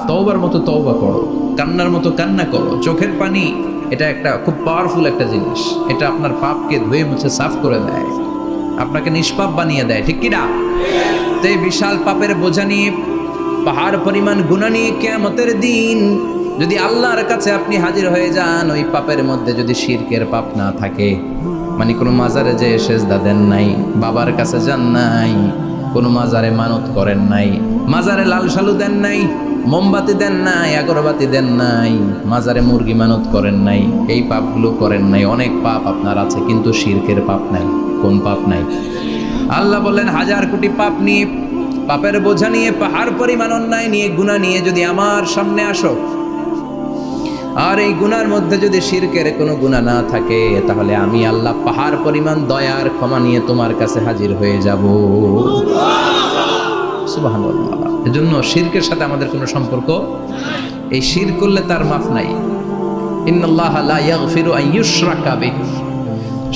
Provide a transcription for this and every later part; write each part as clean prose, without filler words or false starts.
তওবার মতো তওবা করো, কান্নার মতো কান্না করো। চোখের পানি এটা একটা খুব পাওয়ারফুল একটা জিনিস। এটা আপনার পাপকে ধুয়ে মুছে সাফ করে দেয়, আপনাকে নিষ্পাপ বানিয়ে দেয়, ঠিক কিনা? তো এই বিশাল পাপের বোঝা নিয়ে, পাহাড় পরিমাণ গুনাহ নিয়ে কিয়ামতের দিন যদি আল্লাহর কাছে আপনি হাজির হয়ে যান, ওই পাপের মধ্যে যদি শিরকের পাপ না থাকে, মানে কোনো মাজারে যে সেজদা দেন নাই, বাবার কাছে যান নাই, কোনো মাজারে মানত করেন নাই, মাজারে লাল শালু দেন নাই, মোমবাতি দেন নাই, আগরবাতি দেন নাই, মাজারে মুরগি মানত করেন নাই, এই পাপগুলো করেন নাই। অনেক পাপ আপনার আছে, কিন্তু শিরকের পাপ নাই। কোন পাপ নাই? আল্লাহ বললেন, হাজার কোটি পাপ নিয়ে, পাপের বোঝা নিয়ে, পাহাড় পরিমাণ অন্যায় নিয়ে, গুনাহ নিয়ে যদি আমার সামনে আসো, আর এই গুনার মধ্যে যদি শিরকের কোনো গুনাহ না থাকে, তাহলে আমি আল্লাহ পাহাড় পরিমাণ দয়ার ক্ষমা নিয়ে তোমার কাছে হাজির হয়ে যাব। সুবহানাল্লাহ। এজন্য শিরকের সাথে আমাদের কোনো সম্পর্ক, এই শিরক করলে তার মাফ নাই। ইন্নাল্লাহা লা ইয়াগফিরু আন ইউশরাকা বিহি,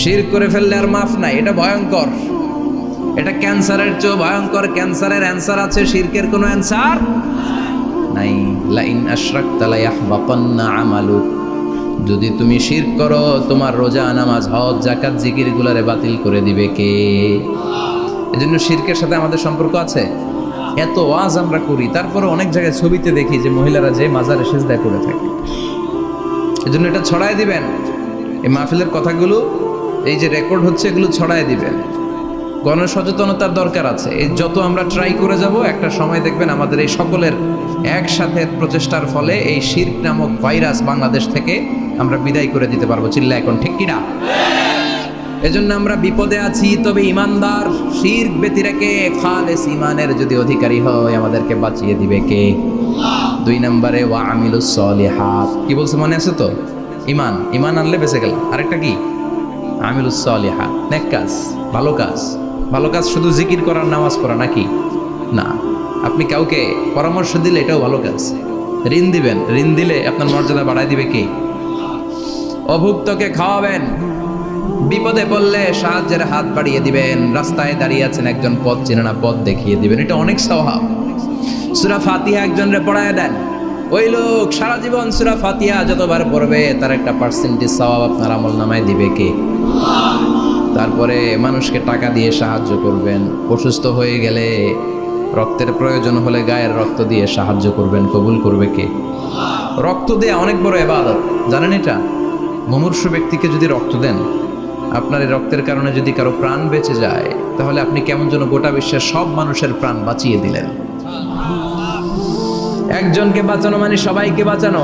শিরক করে ফেললে আর মাফ নাই। এটা ভয়ঙ্কর, এটা ক্যান্সারের চেয়ে ভয়ঙ্কর। ক্যান্সারের অ্যান্সার আছে, শিরকের কোনো অ্যান্সার নাই। লা ইন আশরাকতা লা ইয়াহবাতান্না আমালুক, যদি তুমি শিরক করো, তোমার রোজা, নামাজ, হজ, যাকাত, জিকির গুলারে বাতিল করে দিবে কে? এজন্য শিরকের সাথে আমাদের সম্পর্ক আছে। এত ওয়াজ আমরা করি, তারপরে অনেক জায়গায় ছবিতে দেখি যে মহিলারা যে মাজারে সিজদা করে থাকে। এজন্য এটা ছড়ায় দিবেন, এই মাহফিলের কথাগুলো, এই যে রেকর্ড হচ্ছে, এগুলো ছড়ায় দিবেন। গণসচেতনতার দরকার আছে। এই যত আমরা ট্রাই করে যাব, একটা সময় দেখবেন আমাদের এই সকলের একসাথে প্রচেষ্টার ফলে এই শিরক নামক ভাইরাস বাংলাদেশ থেকে আমরা বিদায় করে দিতে পারবো। চিল্লা এখন, ঠিক কিনা? এজন্য আমরা বিপদে আছি, তবে ইমানদার। শিরক ব্যতি রেখে খালেস ইমানের যদি অধিকারী হয়, আমাদেরকে বাঁচিয়ে দিবে কে? 2 নম্বরে ওয়া আমিলুস সলিহাত। কি বলছে মনে আছে তো? ইমান, ইমান আনলে বেঁচে গেল। আরেকটা কি? আমিলুস সলিহাত, নেক কাজ, ভালো কাজ। ভালো কাজ শুধু জিকির করার, নামাজ পড়া নাকি? না। আপনি কাউকে পরামর্শ দিলে এটাও ভালো কাজ। ঋণ দিবেন, ঋণ দিলে আপনার মর্যাদা বাড়ায় দিবে কে? অভুক্তকে খাওয়াবেন, বিপদে পড়লে সাহায্যের হাত বাড়িয়ে দিবেন। রাস্তায় দাঁড়িয়ে আছেন, একজন পথ চেনে না, পথ দেখিয়ে দিবেন। এটা অনেক সওয়াব। সূরা ফাতিহা একজনরে পড়ায় দেন, ওই লোক সারা জীবন সূরা ফাতিহা যতবার পড়বে, তার একটা পার্সেন্টেজ সওয়াব আপনার আমলনামায় দিবে কে? তারপরে মানুষকে টাকা দিয়ে সাহায্য করবেন, অসুস্থ হয়ে গেলে, রক্তের প্রয়োজন হলে গায়ের রক্ত দিয়ে সাহায্য করবেন, কবুল করবে কে? রক্ত দেয়া অনেক বড় ইবাদত, জানেন এটা? মুমূর্ষু ব্যক্তিকে যদি রক্ত দেন, আপনার এই রক্তের কারণে যদি কারো প্রাণ বেঁচে যায়, তাহলে আপনি কেমন যেন গোটা বিশ্বের সব মানুষের প্রাণ বাঁচিয়ে দিলেন। একজনকে বাঁচানো মানে সবাইকে বাঁচানো,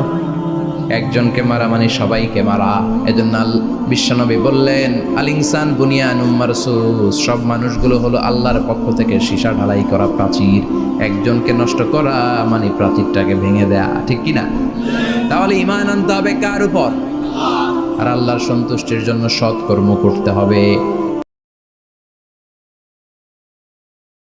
একজনকে মারা মানে সবাইকে মারা। এজন্য বিশ্বনবী বললেন, আল ইনসান বুনিয়ানুম মারসুস, সব মানুষগুলো হলো আল্লাহর পক্ষ থেকে সীসা ঢালাই করা প্রাচীর। একজনকে নষ্ট করা মানে প্রাচীরটাকে ভেঙে দেয়া, ঠিক কিনা? তাহলে ঈমান আনতে হবে কার উপর? আর আল্লাহর সন্তুষ্টির জন্য সৎ কর্ম করতে হবে।